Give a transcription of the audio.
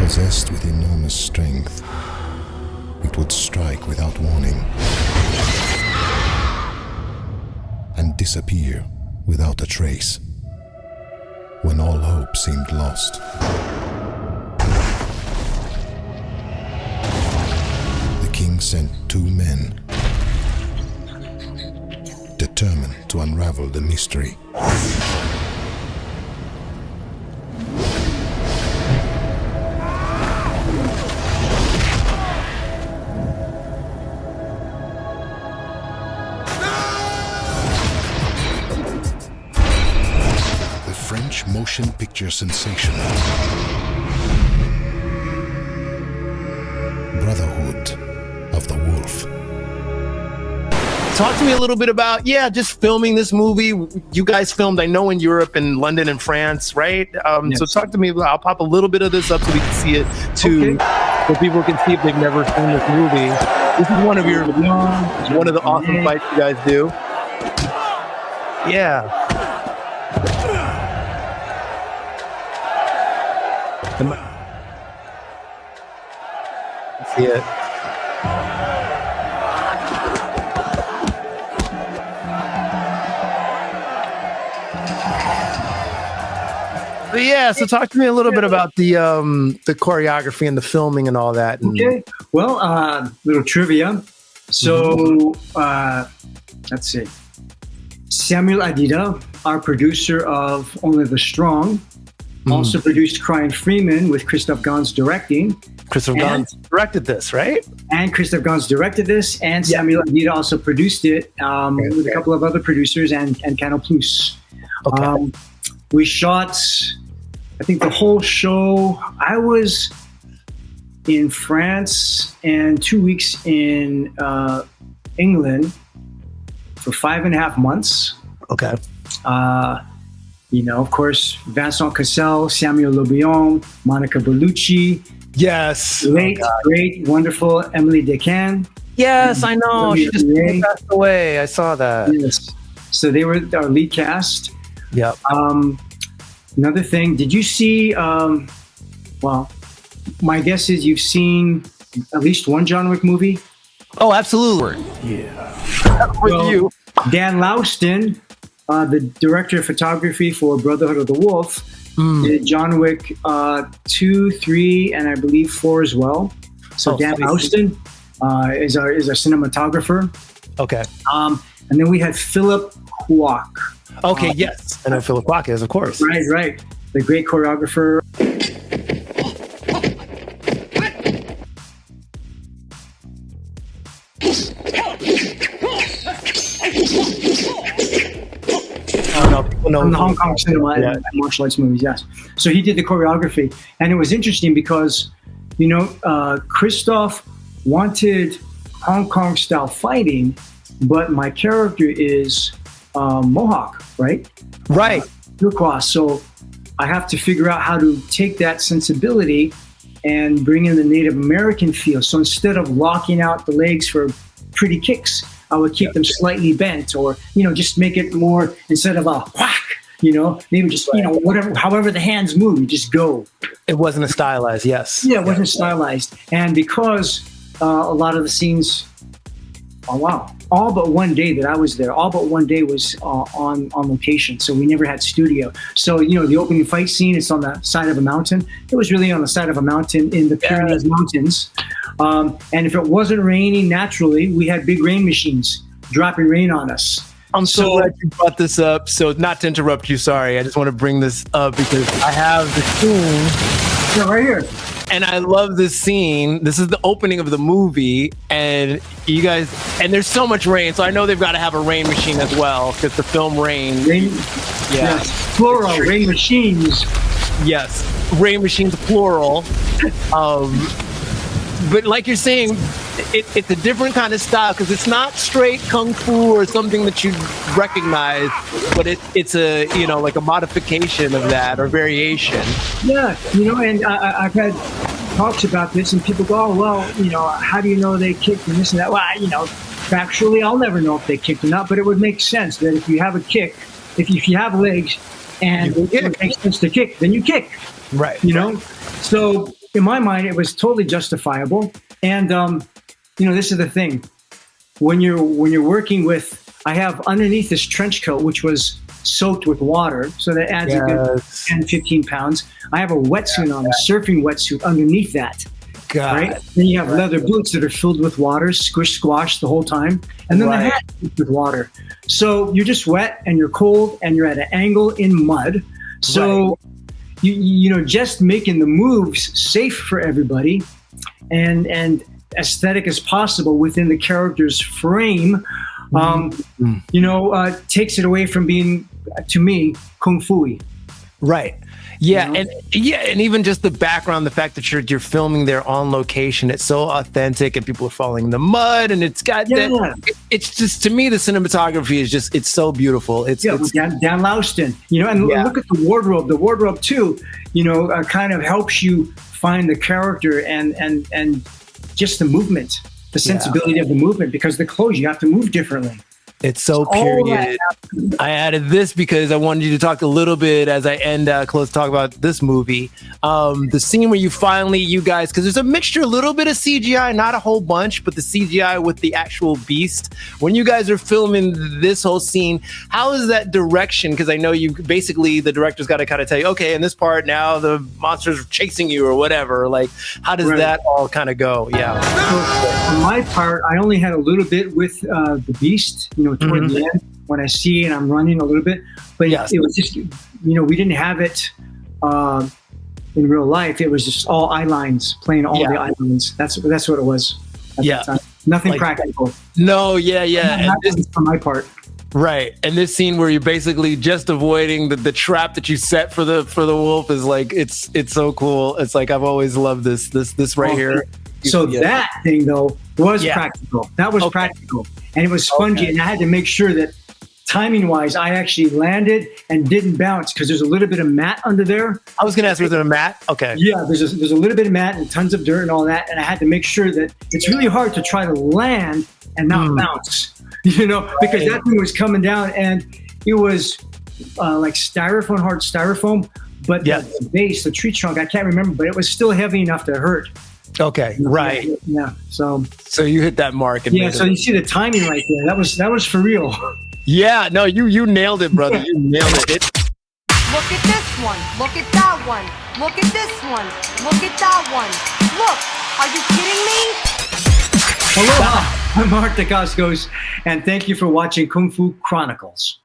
Possessed with enormous strength, it would strike without warning and disappear without a trace. When all hope seemed lost, the king sent 2 men determined to unravel the mystery. French motion picture sensation Brotherhood of the Wolf. Talk to me a little bit about, just filming this movie. You guys filmed, I know, in Europe and London and France, right? Yes. So talk to me about, I'll pop a little bit of this up so we can see it too, so people can see if they've never seen this movie. This is one of the awesome fights you guys do. Yeah. See it. But so talk to me a little bit about the choreography and the filming and all that. Okay. Well, little trivia. So let's see. Samuel Adida, our producer of Only the Strong, also produced Crying Freeman with Christophe Gans directing. Christophe Gans directed this, right? And Christophe Gans directed this, and Samuel Adida also produced it with a couple of other producers and Canal Plus. Okay. We shot, I think, the whole show. I was in France and 2 weeks in England for 5.5 months. Okay. Of course, Vincent Cassel, Samuel Le Bihan, Monica Bellucci. Yes. Great, wonderful Emily Descamps. Yes, I know. She just passed away. I saw that. Yes. So they were our lead cast. Yep. Another thing, did you see, my guess is you've seen at least one John Wick movie? Oh, absolutely. Yeah. With you. Dan Lauston, the director of photography for Brotherhood of the Wolf, did John Wick 2, 3, and I believe 4 as well. So Dan Lauston is our cinematographer. Okay. And then we had Philip Kwak. Okay, yes. I know Philip Kwak is, of course. Right. The great choreographer. In the Hong Kong cinema and martial arts movies, yes. So he did the choreography, and it was interesting because, Christophe wanted Hong Kong style fighting, but my character is Mohawk, right? Right. So I have to figure out how to take that sensibility and bring in the Native American feel. So instead of locking out the legs for pretty kicks, I would keep them slightly bent, or just make it more, instead of a whack, maybe just however the hands move, you just go. It wasn't a stylized, yes. Yeah, it wasn't stylized, and because a lot of the scenes, all but one day that I was there, all but one day was on location. So we never had studio. So, the opening fight scene, it's on the side of a mountain. It was really on the side of a mountain in the Pyrenees Mountains. And if it wasn't raining naturally, we had big rain machines dropping rain on us. I'm so glad you brought this up. So not to interrupt you, sorry. I just want to bring this up because I have the scene. Yeah, right here. And I love this scene. This is the opening of the movie, and you guys, and there's so much rain, so I know they've got to have a rain machine as well, because the film Rain. Yes, plural, rain machines. Yes, rain machines, plural. But like you're saying, it's a different kind of style, because it's not straight kung fu or something that you recognize, but it's a, like a modification of that or variation. Yeah, and I've had talks about this, and people go, oh, well, how do you know they kicked and this and that? Well, factually, I'll never know if they kicked or not, but it would make sense that if you have a kick, if you have legs and it makes sense to kick, then you kick. Right. So in my mind, it was totally justifiable. And this is the thing: when you're working with, I have underneath this trench coat, which was soaked with water, so that adds a good 10, 15 pounds. I have a wetsuit on, a surfing wetsuit underneath that. Right? Then you have leather boots that are filled with water, squash the whole time, and then the hat with water. So you're just wet and you're cold and you're at an angle in mud. So just making the moves safe for everybody and aesthetic as possible within the character's frame, takes it away from being, to me, kung fu-y. Right. Yeah, and even just the background, the fact that you're filming there on location, it's so authentic, and people are falling in the mud, and it's got that. It's just, to me, the cinematography is just, it's so beautiful. It's Dan Lauston, look at the wardrobe. The wardrobe too, kind of helps you find the character and just the movement, the sensibility of the movement, because the clothes, you have to move differently. It's so period. I added this because I wanted you to talk a little bit as I end close talk about this movie. The scene where you guys, because there's a mixture, a little bit of CGI, not a whole bunch, but the CGI with the actual beast. When you guys are filming this whole scene, how is that direction? Because I know the director's got to kind of tell you, okay, in this part now the monster's chasing you or whatever. Like, how does that all kind of go? Yeah. So, for my part, I only had a little bit with the beast, toward the end, when I see it, I'm running a little bit, but it was just, we didn't have it in real life. It was just all eye lines, playing all the eye lines. That's what it was at that time. Nothing practical. No, and this for my part. Right, and this scene where you're basically just avoiding the trap that you set for the wolf is like, it's so cool. It's like, I've always loved this right here. So that thing though was practical. That was practical, and it was spongy, and I had to make sure that timing wise, I actually landed and didn't bounce, because there's a little bit of mat under there. I was going to ask, was there a mat? Okay. Yeah, there's a little bit of mat and tons of dirt and all that, and I had to make sure that it's really hard to try to land and not bounce, because that thing was coming down, and it was like hard styrofoam, but the base, the tree trunk, I can't remember, but it was still heavy enough to hurt. Okay, right. Yeah. So you hit that mark. And so you see the timing right there. That was for real. Yeah, no, you nailed it, brother. You nailed it. Look at this one. Look at that one. Look at this one. Look at that one. Look, are you kidding me? Aloha, I'm Mark Dacascos, and thank you for watching Kung Fu Chronicles.